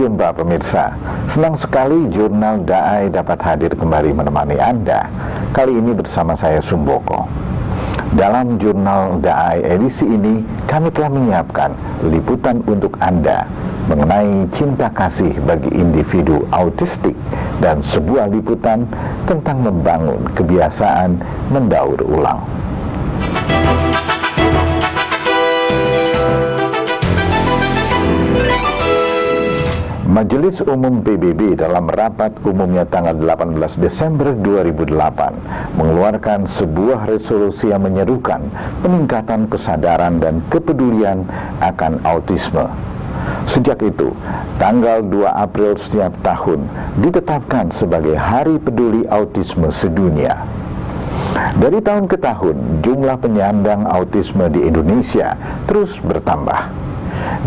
jumpa pemirsa. Senang sekali Jurnal Daai dapat hadir kembali menemani Anda. Kali ini bersama saya Sumboko. Dalam Jurnal Daai edisi ini, kami telah menyiapkan liputan untuk Anda mengenai cinta kasih bagi individu autistik dan sebuah liputan tentang membangun kebiasaan mendaur ulang. Majelis Umum PBB dalam rapat umumnya tanggal 18 Desember 2008 mengeluarkan sebuah resolusi yang menyerukan peningkatan kesadaran dan kepedulian akan autisme. Sejak itu, tanggal 2 April setiap tahun ditetapkan sebagai Hari Peduli Autisme Sedunia. Dari tahun ke tahun, jumlah penyandang autisme di Indonesia terus bertambah.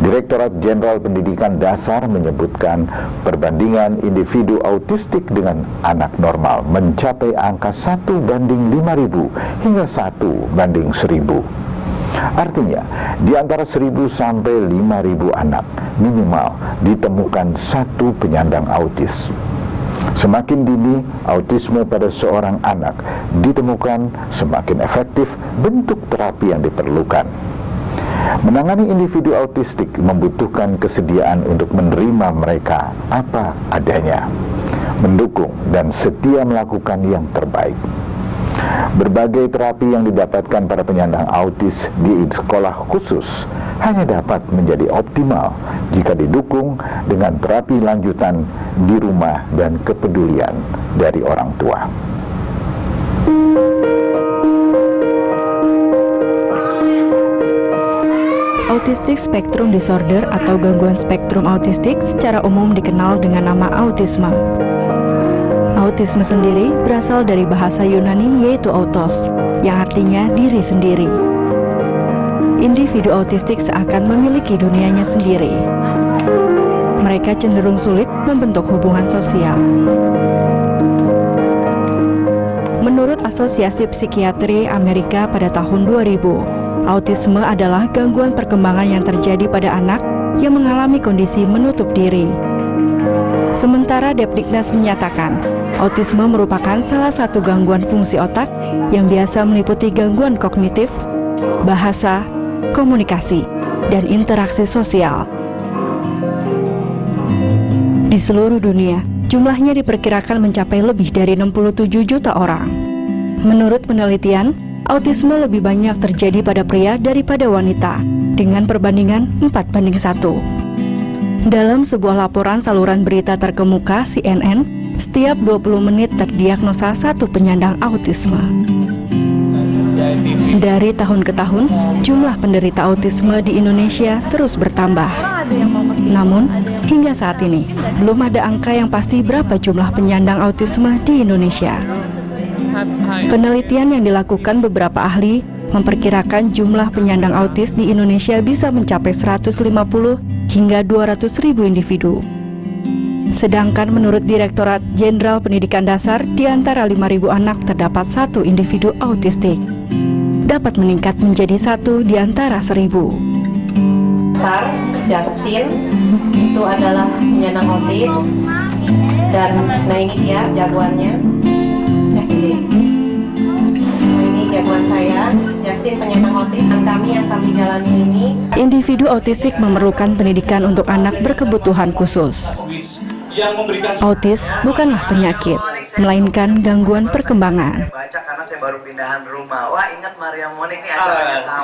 Direktorat Jenderal Pendidikan Dasar menyebutkan perbandingan individu autistik dengan anak normal mencapai angka 1:5.000 hingga 1:1000. Artinya, di antara 1.000 sampai 5.000 anak minimal ditemukan satu penyandang autis. Semakin dini autisme pada seorang anak ditemukan, semakin efektif bentuk terapi yang diperlukan. Menangani individu autistik membutuhkan kesediaan untuk menerima mereka apa adanya, mendukung dan setia melakukan yang terbaik. Berbagai terapi yang didapatkan para penyandang autis di sekolah khusus hanya dapat menjadi optimal jika didukung dengan terapi lanjutan di rumah dan kepedulian dari orang tua. Autistic Spectrum Disorder atau gangguan spektrum autistik secara umum dikenal dengan nama autisme. Autisme sendiri berasal dari bahasa Yunani yaitu autos, yang artinya diri sendiri. Individu autistik seakan memiliki dunianya sendiri. Mereka cenderung sulit membentuk hubungan sosial. Menurut Asosiasi Psikiatri Amerika pada tahun 2000, autisme adalah gangguan perkembangan yang terjadi pada anak yang mengalami kondisi menutup diri. Sementara Depdiknas menyatakan, autisme merupakan salah satu gangguan fungsi otak yang biasa meliputi gangguan kognitif, bahasa, komunikasi, dan interaksi sosial. Di seluruh dunia, jumlahnya diperkirakan mencapai lebih dari 67 juta orang. Menurut penelitian, autisme lebih banyak terjadi pada pria daripada wanita, dengan perbandingan 4:1. Dalam sebuah laporan saluran berita terkemuka CNN, setiap 20 menit terdiagnosa satu penyandang autisme. Dari tahun ke tahun, jumlah penderita autisme di Indonesia terus bertambah. Namun, hingga saat ini, belum ada angka yang pasti berapa jumlah penyandang autisme di Indonesia. Penelitian yang dilakukan beberapa ahli memperkirakan jumlah penyandang autis di Indonesia bisa mencapai 150 hingga 200.000 individu. Sedangkan menurut Direktorat Jenderal Pendidikan Dasar, di antara 5.000 anak terdapat satu individu autistik. Dapat meningkat menjadi satu di antara 1.000. Justin itu adalah penyandang autis, dan ini dia jagoannya. Ini jagoan saya, Justin penyandang autis, dan kami yang kami jalani ini. Individu autistik memerlukan pendidikan untuk anak berkebutuhan khusus. Autis bukanlah penyakit, melainkan gangguan perkembangan. Karena saya baru pindahan rumah. Wah, ingat Maria Monik nih acaranya sama.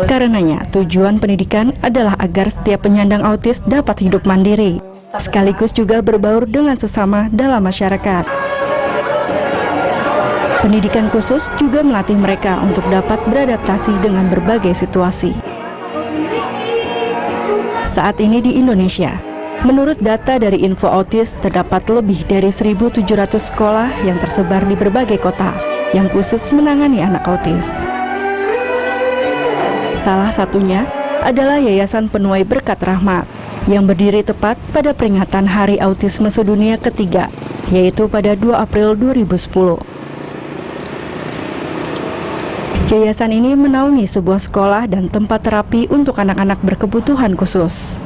Karenanya, tujuan pendidikan adalah agar setiap penyandang autis dapat hidup mandiri, sekaligus juga berbaur dengan sesama dalam masyarakat. Pendidikan khusus juga melatih mereka untuk dapat beradaptasi dengan berbagai situasi. Saat ini di Indonesia, menurut data dari Info Autis, terdapat lebih dari 1.700 sekolah yang tersebar di berbagai kota yang khusus menangani anak autis. Salah satunya adalah Yayasan Penuai Berkat Rahmat yang berdiri tepat pada peringatan Hari Autisme Sedunia ketiga, yaitu pada 2 April 2010. Yayasan ini menaungi sebuah sekolah dan tempat terapi untuk anak-anak berkebutuhan khusus.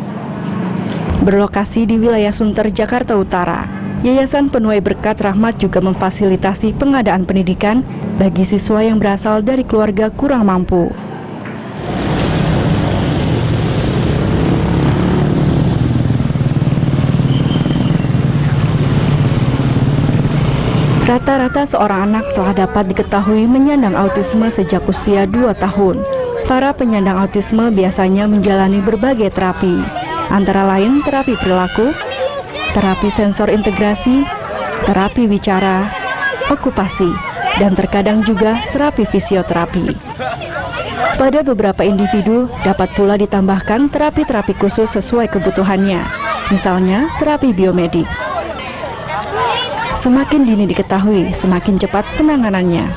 Berlokasi di wilayah Sunter, Jakarta Utara, Yayasan Penuai Berkat Rahmat juga memfasilitasi pengadaan pendidikan bagi siswa yang berasal dari keluarga kurang mampu. Rata-rata seorang anak telah dapat diketahui menyandang autisme sejak usia 2 tahun. Para penyandang autisme biasanya menjalani berbagai terapi, antara lain terapi perilaku, terapi sensor integrasi, terapi bicara, okupasi, dan terkadang juga terapi fisioterapi. Pada beberapa individu dapat pula ditambahkan terapi-terapi khusus sesuai kebutuhannya, misalnya terapi biomedik. Semakin dini diketahui, semakin cepat penanganannya.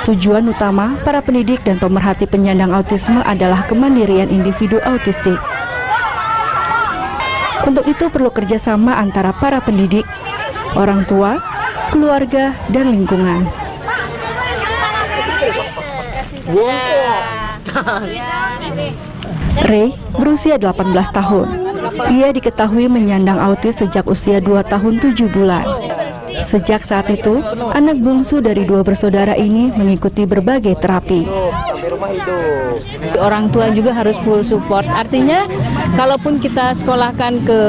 Tujuan utama para pendidik dan pemerhati penyandang autisme adalah kemandirian individu autistik. Untuk itu perlu kerjasama antara para pendidik, orang tua, keluarga, dan lingkungan. Ray berusia 18 tahun. Ia diketahui menyandang autis sejak usia 2 tahun 7 bulan. Sejak saat itu, anak bungsu dari 2 bersaudara ini mengikuti berbagai terapi. Orang tua juga harus full support. Artinya, kalaupun kita sekolahkan ke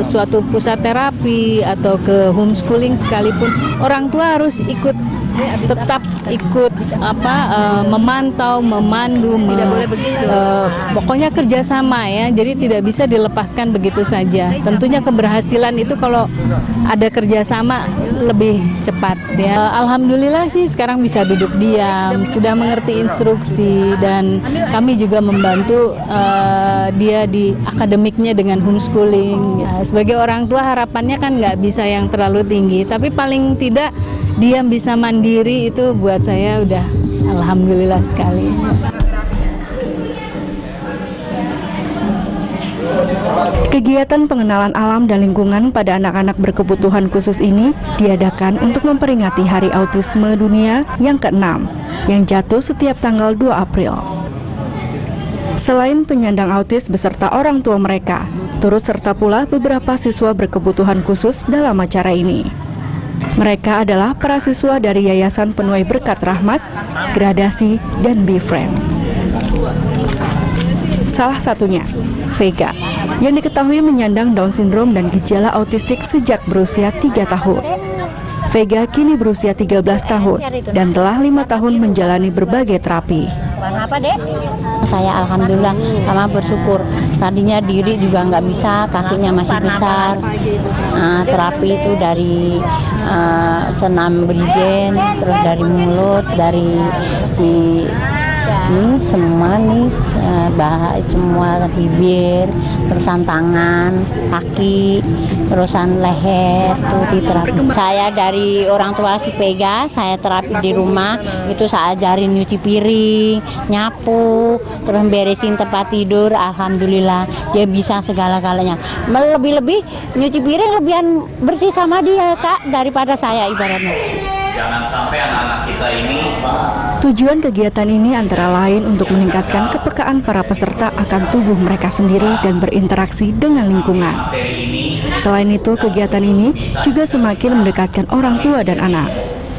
suatu pusat terapi atau ke homeschooling sekalipun, orang tua harus tetap ikut memantau, memandu, pokoknya kerjasama ya. Jadi tidak bisa dilepaskan begitu saja. Tentunya keberhasilan itu kalau ada kerjasama lebih cepat ya. Alhamdulillah sih sekarang bisa duduk diam, sudah mengerti instruksi, dan kami juga membantu dia di akademiknya dengan homeschooling. Ya, sebagai orang tua harapannya kan nggak bisa yang terlalu tinggi, tapi paling tidak dia bisa mandiri, itu buat saya udah alhamdulillah sekali. Kegiatan pengenalan alam dan lingkungan pada anak-anak berkebutuhan khusus ini diadakan untuk memperingati Hari Autisme Dunia yang ke-6 yang jatuh setiap tanggal 2 April. Selain penyandang autis beserta orang tua mereka, turut serta pula beberapa siswa berkebutuhan khusus dalam acara ini. Mereka adalah para siswa dari Yayasan Penuai Berkat Rahmat, Gradasi, dan Befriend. Salah satunya, Vega, yang diketahui menyandang Down syndrome dan gejala autistik sejak berusia 3 tahun. Vega kini berusia 13 tahun dan telah 5 tahun menjalani berbagai terapi. Apa, Dek? Saya alhamdulillah sama bersyukur. Tadinya diri juga nggak bisa, kakinya masih besar. Terapi itu dari senam berigen, terus dari mulut, dari ini semua nih, semua bibir, terusan tangan, kaki, terusan leher, tuh diterapi. Saya dari orang tua si Vega, saya terapi di rumah, itu saya ajarin nyuci piring, nyapu, terus beresin tempat tidur. Alhamdulillah dia bisa segala-galanya. Lebih-lebih nyuci piring lebihan bersih sama dia, Kak, daripada saya ibaratnya. Jangan sampai anak-anak kita ini. Tujuan kegiatan ini antara lain untuk meningkatkan kepekaan para peserta akan tubuh mereka sendiri dan berinteraksi dengan lingkungan. Selain itu, kegiatan ini juga semakin mendekatkan orang tua dan anak.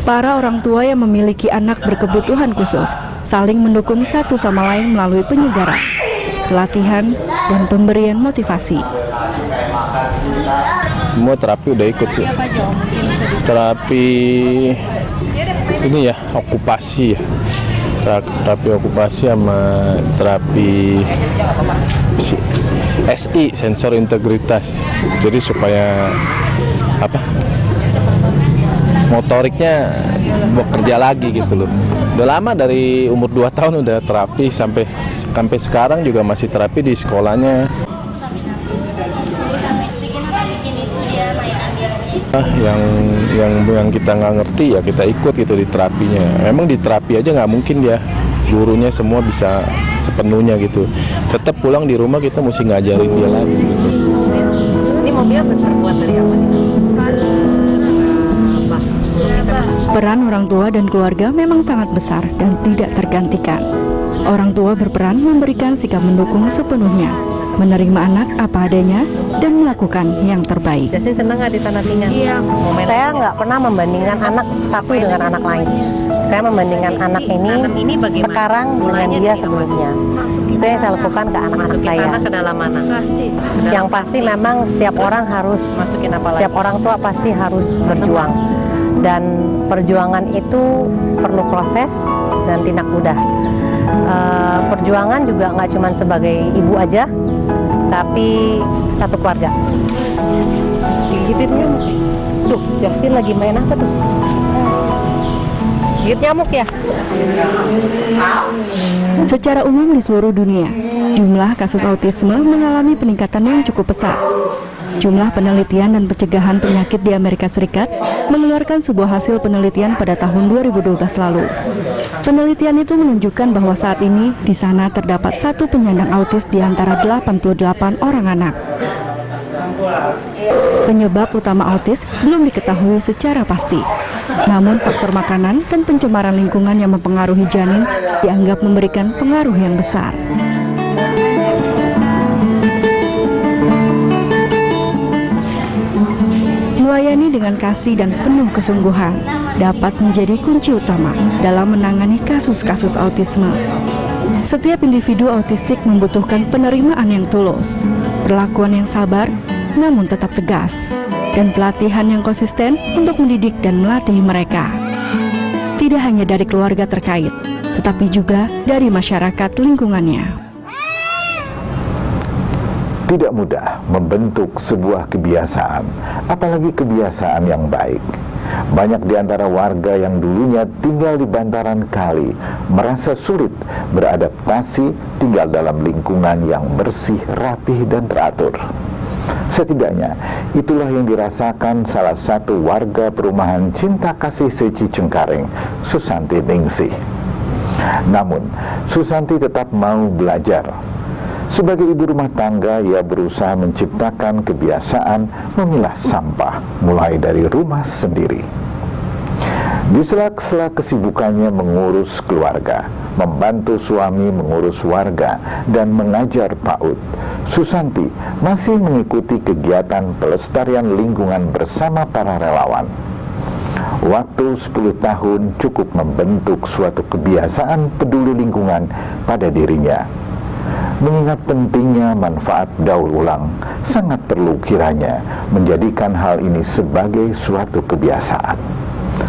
Para orang tua yang memiliki anak berkebutuhan khusus saling mendukung satu sama lain melalui penyegaran, pelatihan, dan pemberian motivasi. Semua terapi udah ikut sih. Terapi ini ya, okupasi ya. Terapi okupasi sama terapi SI, sensor integritas. Jadi supaya motoriknya bekerja lagi gitu loh. Udah lama, dari umur 2 tahun udah terapi, sampai sekarang juga masih terapi di sekolahnya. Yang kita nggak ngerti ya kita ikut gitu di terapinya. Memang di terapi aja nggak mungkin dia gurunya semua bisa sepenuhnya gitu. Tetap pulang di rumah kita mesti ngajarin dia lagi gitu. Ini mobil terbuat dari apa nih? Peran orang tua dan keluarga memang sangat besar dan tidak tergantikan. Orang tua berperan memberikan sikap mendukung sepenuhnya. menerima anak apa adanya, dan melakukan yang terbaik. Jadi senang nggak di Tanah Tinggal? Iya. Saya nggak pernah membandingkan anak satu dengan anak lain. Saya membandingkan anak ini sekarang dengan dia sebelumnya. Itu yang saya lakukan ke anak-anak saya. Anak ke dalam mana? Yang pasti memang setiap orang harus, setiap orang tua pasti harus berjuang. Dan perjuangan itu perlu proses dan tidak mudah. Perjuangan juga nggak cuma sebagai ibu aja, tapi satu keluarga. Gigitin nyamuk. Duh, Justin lagi main apa tuh? Gigit nyamuk ya? Secara umum di seluruh dunia, jumlah kasus autisme mengalami peningkatan yang cukup pesat. Jumlah penelitian dan pencegahan penyakit di Amerika Serikat mengeluarkan sebuah hasil penelitian pada tahun 2012 lalu. Penelitian itu menunjukkan bahwa saat ini di sana terdapat satu penyandang autis di antara 88 orang anak. Penyebab utama autis belum diketahui secara pasti. Namun faktor makanan dan pencemaran lingkungan yang mempengaruhi janin dianggap memberikan pengaruh yang besar. Melayani dengan kasih dan penuh kesungguhan dapat menjadi kunci utama dalam menangani kasus-kasus autisme. Setiap individu autistik membutuhkan penerimaan yang tulus, perlakuan yang sabar, namun tetap tegas, dan pelatihan yang konsisten untuk mendidik dan melatih mereka. Tidak hanya dari keluarga terkait, tetapi juga dari masyarakat lingkungannya. Tidak mudah membentuk sebuah kebiasaan, apalagi kebiasaan yang baik. Banyak di antara warga yang dulunya tinggal di bantaran kali merasa sulit beradaptasi tinggal dalam lingkungan yang bersih, rapih, dan teratur. Setidaknya, itulah yang dirasakan salah satu warga perumahan Cinta Kasih Seci Cengkareng, Susanti Ningsih. Namun, Susanti tetap mau belajar. Sebagai ibu rumah tangga, ia berusaha menciptakan kebiasaan memilah sampah, mulai dari rumah sendiri. Di sela-sela kesibukannya mengurus keluarga, membantu suami mengurus warga, dan mengajar PAUD, Susanti masih mengikuti kegiatan pelestarian lingkungan bersama para relawan. Waktu 10 tahun cukup membentuk suatu kebiasaan peduli lingkungan pada dirinya. Mengingat pentingnya manfaat daur ulang, sangat perlu kiranya menjadikan hal ini sebagai suatu kebiasaan.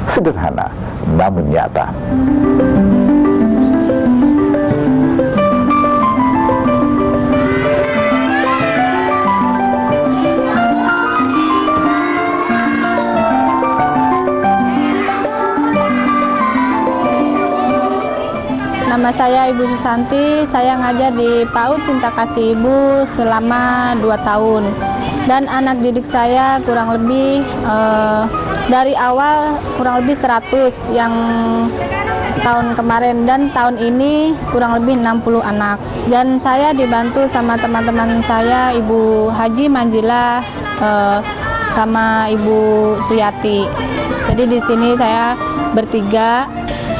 Sederhana, namun nyata. Nama saya Ibu Susanti, saya ngajar di PAUD Cinta Kasih Ibu selama 2 tahun. Dan anak didik saya kurang lebih dari awal kurang lebih 100 yang tahun kemarin, dan tahun ini kurang lebih 60 anak. Dan saya dibantu sama teman-teman saya, Ibu Haji Manjila sama Ibu Suyati. Jadi di sini saya bertiga.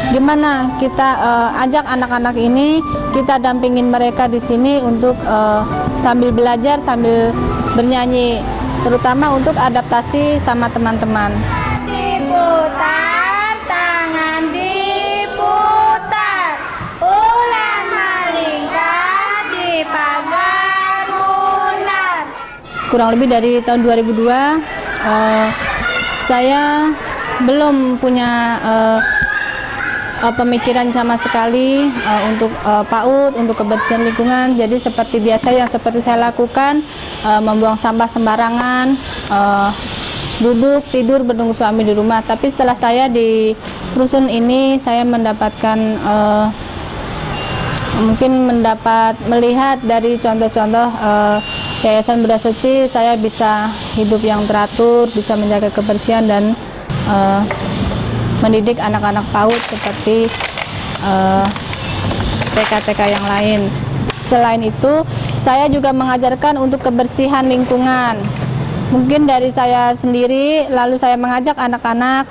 Gimana kita ajak anak-anak ini, kita dampingin mereka di sini untuk sambil belajar, sambil bernyanyi, terutama untuk adaptasi sama teman-teman. Diputar, tangan diputar, ulang melingkar di pagar bundar. Kurang lebih dari tahun 2002, saya belum punya pemikiran sama sekali untuk PAUD, untuk kebersihan lingkungan. Jadi seperti biasa yang seperti saya lakukan, membuang sampah sembarangan, duduk, tidur, menunggu suami di rumah. Tapi setelah saya di rusun ini, saya mendapatkan melihat dari contoh-contoh Yayasan Bunda Suci, saya bisa hidup yang teratur, bisa menjaga kebersihan dan mendidik anak-anak PAUD seperti TK-TK yang lain. Selain itu, saya juga mengajarkan untuk kebersihan lingkungan. Mungkin dari saya sendiri, lalu saya mengajak anak-anak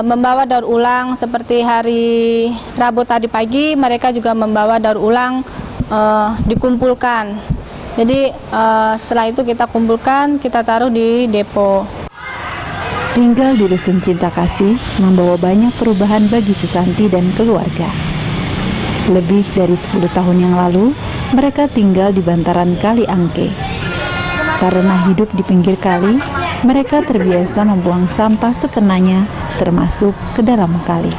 membawa daur ulang. Seperti hari Rabu tadi pagi, mereka juga membawa daur ulang, dikumpulkan. Jadi setelah itu kita kumpulkan, kita taruh di depo. Tinggal di Dusun Cinta Kasih membawa banyak perubahan bagi Susanti dan keluarga. Lebih dari 10 tahun yang lalu, mereka tinggal di bantaran Kali Angke. Karena hidup di pinggir kali, mereka terbiasa membuang sampah sekenanya, termasuk ke dalam kali.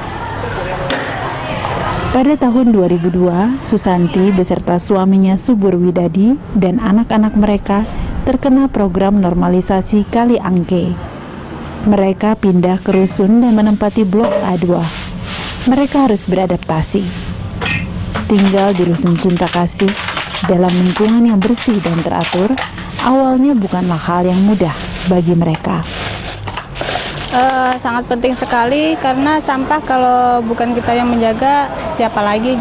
Pada tahun 2002, Susanti beserta suaminya Subur Widadi dan anak-anak mereka terkena program normalisasi Kali Angke. Mereka pindah ke rusun dan menempati blok A2. Mereka harus beradaptasi. Tinggal di Rusun Cinta Kasih dalam lingkungan yang bersih dan teratur, awalnya bukanlah hal yang mudah bagi mereka. Sangat penting sekali karena sampah kalau bukan kita yang menjaga, siapa lagi?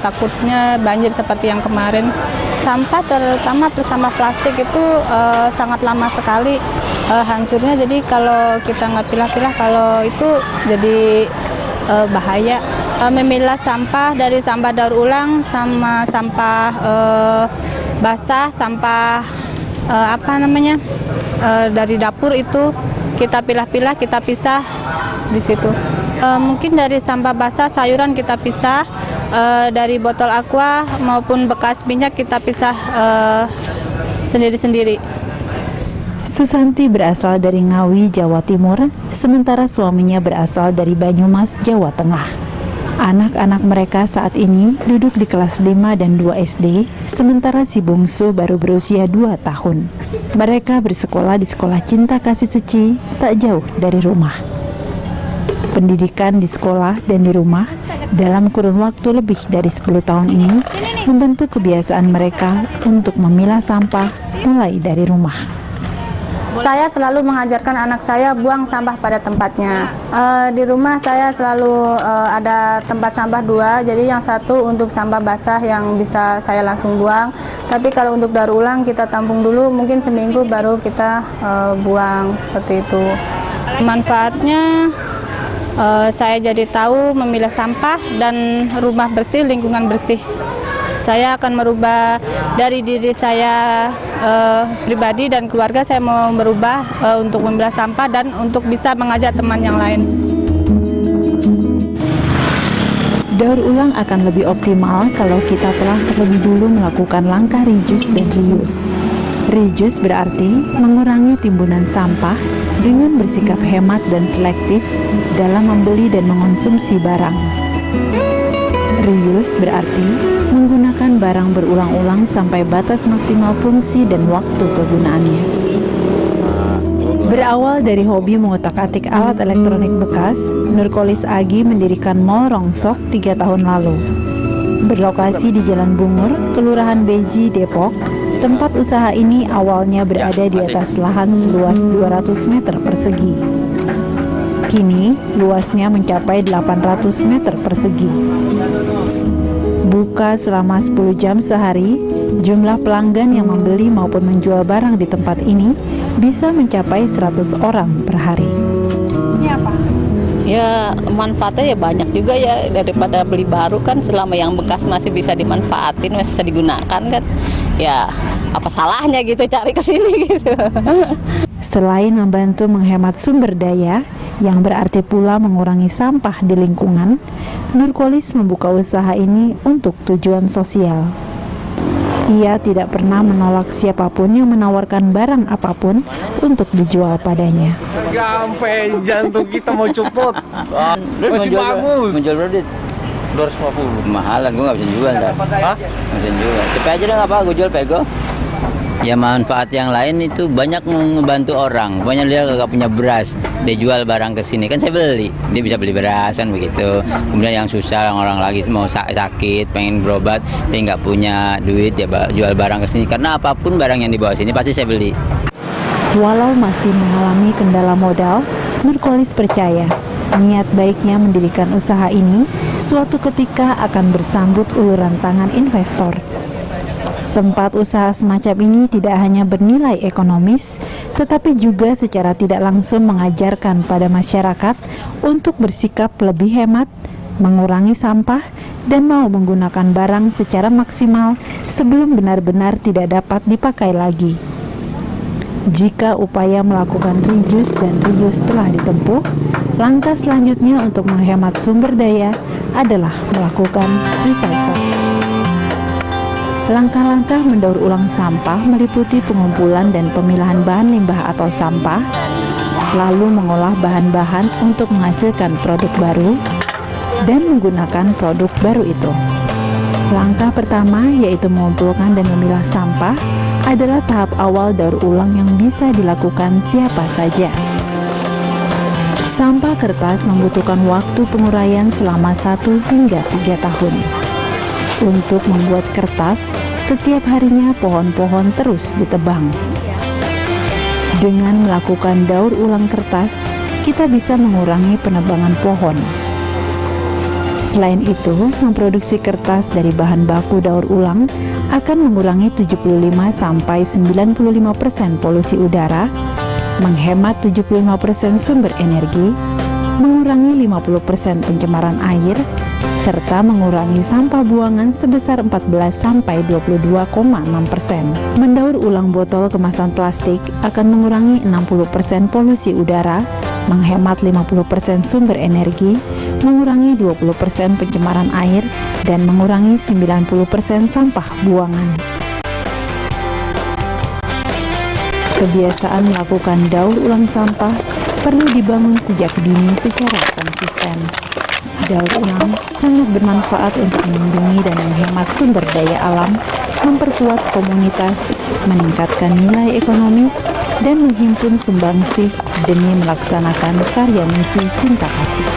Takutnya banjir seperti yang kemarin. Sampah terutama sampah plastik itu sangat lama sekali hancurnya. Jadi kalau kita nggak pilah-pilah, kalau itu jadi bahaya. Memilah sampah dari sampah daur ulang sama sampah basah, sampah dari dapur itu kita pilah-pilah, kita pisah di situ. Mungkin dari sampah basah sayuran kita pisah, dari botol aqua maupun bekas minyak kita pisah sendiri-sendiri. Susanti berasal dari Ngawi, Jawa Timur, sementara suaminya berasal dari Banyumas, Jawa Tengah. Anak-anak mereka saat ini duduk di kelas 5 dan 2 SD, sementara si bungsu baru berusia 2 tahun. Mereka bersekolah di Sekolah Cinta Kasih Seci, tak jauh dari rumah. Pendidikan di sekolah dan di rumah dalam kurun waktu lebih dari 10 tahun ini membentuk kebiasaan mereka untuk memilah sampah mulai dari rumah. Saya selalu mengajarkan anak saya buang sampah pada tempatnya. Di rumah saya selalu ada tempat sampah 2, jadi yang satu untuk sampah basah yang bisa saya langsung buang. Tapi kalau untuk daur ulang kita tampung dulu, mungkin seminggu baru kita buang, seperti itu. Manfaatnya saya jadi tahu memilah sampah dan rumah bersih, lingkungan bersih. Saya akan merubah dari diri saya pribadi dan keluarga. Saya mau berubah untuk memilah sampah dan untuk bisa mengajak teman yang lain. Daur ulang akan lebih optimal kalau kita telah terlebih dulu melakukan langkah reduce dan reuse. Reduce berarti mengurangi timbunan sampah dengan bersikap hemat dan selektif dalam membeli dan mengonsumsi barang. Reuse berarti menggunakan barang berulang-ulang sampai batas maksimal fungsi dan waktu kegunaannya. Berawal dari hobi mengutak-atik alat elektronik bekas, Nurkolis Agi mendirikan Mall Rongsok 3 tahun lalu. Berlokasi di Jalan Bungur, Kelurahan Beji, Depok, tempat usaha ini awalnya berada di atas lahan seluas 200 meter persegi. Kini, luasnya mencapai 800 meter persegi. Buka selama 10 jam sehari, jumlah pelanggan yang membeli maupun menjual barang di tempat ini bisa mencapai 100 orang per hari. Ini apa? Ya manfaatnya ya banyak juga ya, daripada beli baru kan, selama yang bekas masih bisa dimanfaatin, masih bisa digunakan kan. Ya apa salahnya gitu cari ke sini gitu. Selain membantu menghemat sumber daya, yang berarti pula mengurangi sampah di lingkungan, Nurkolis membuka usaha ini untuk tujuan sosial. Ia tidak pernah menolak siapapun yang menawarkan barang apapun untuk dijual padanya. Sampai jantung kita mau copot. Masih bagus. Menjual berapa? 250. Mahalan, gue nggak bisa jual dah. Hah? Nggak bisa jual. Cepet aja dah, nggak apa, gue jual pego. Ya manfaat yang lain itu banyak membantu orang. Pokoknya dia nggak punya beras, dia jual barang ke sini kan saya beli, dia bisa beli beras kan begitu. Kemudian yang susah, yang orang lagi mau sakit, pengen berobat, dia nggak punya duit, dia jual barang ke sini. Karena apapun barang yang dibawa sini pasti saya beli. Walau masih mengalami kendala modal, Nurkolis percaya niat baiknya mendirikan usaha ini suatu ketika akan bersambut uluran tangan investor. Tempat usaha semacam ini tidak hanya bernilai ekonomis, tetapi juga secara tidak langsung mengajarkan pada masyarakat untuk bersikap lebih hemat, mengurangi sampah, dan mau menggunakan barang secara maksimal sebelum benar-benar tidak dapat dipakai lagi. Jika upaya melakukan reuse dan reuse telah ditempuh, langkah selanjutnya untuk menghemat sumber daya adalah melakukan recycle. Langkah-langkah mendaur ulang sampah meliputi pengumpulan dan pemilahan bahan limbah atau sampah, lalu mengolah bahan-bahan untuk menghasilkan produk baru, dan menggunakan produk baru itu. Langkah pertama yaitu mengumpulkan dan memilah sampah adalah tahap awal daur ulang yang bisa dilakukan siapa saja. Sampah kertas membutuhkan waktu penguraian selama 1 hingga 3 tahun. Untuk membuat kertas, setiap harinya pohon-pohon terus ditebang. Dengan melakukan daur ulang kertas, kita bisa mengurangi penebangan pohon. Selain itu, memproduksi kertas dari bahan baku daur ulang akan mengurangi 75-95% polusi udara, menghemat 75% sumber energi, mengurangi 50% pencemaran air, serta mengurangi sampah buangan sebesar 14-22,6%. Mendaur ulang botol kemasan plastik akan mengurangi 60% polusi udara, menghemat 50% sumber energi, mengurangi 20% pencemaran air, dan mengurangi 90% sampah buangan. Kebiasaan melakukan daur ulang sampah perlu dibangun sejak dini secara konsisten. Daur ulang sangat bermanfaat untuk melindungi dan menghemat sumber daya alam, memperkuat komunitas, meningkatkan nilai ekonomis, dan menghimpun sumbangsih demi melaksanakan karya misi cinta kasih.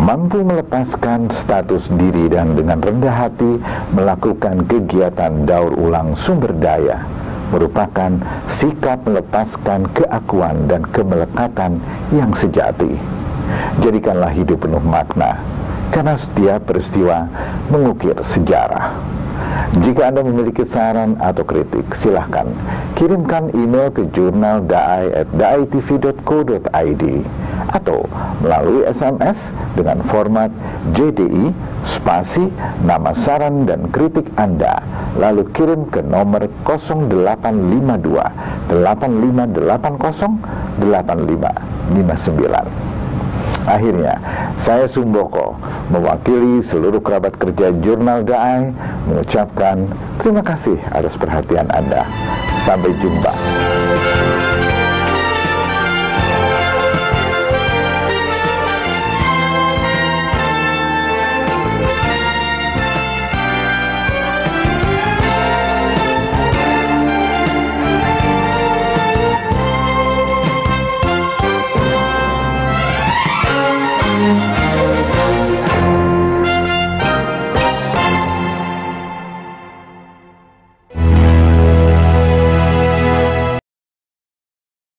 Mampu melepaskan status diri dan dengan rendah hati melakukan kegiatan daur ulang sumber daya merupakan sikap melepaskan keakuan dan kemelekatan yang sejati. Jadikanlah hidup penuh makna, karena setiap peristiwa mengukir sejarah. Jika Anda memiliki saran atau kritik, silahkan kirimkan email ke jurnal.dai@daitv.co.id atau melalui SMS dengan format JDI spasi nama saran dan kritik Anda, lalu kirim ke nomor 0852 8580 8559. Akhirnya, saya Sumboko mewakili seluruh kerabat kerja Jurnal DAI mengucapkan terima kasih atas perhatian Anda. Sampai jumpa.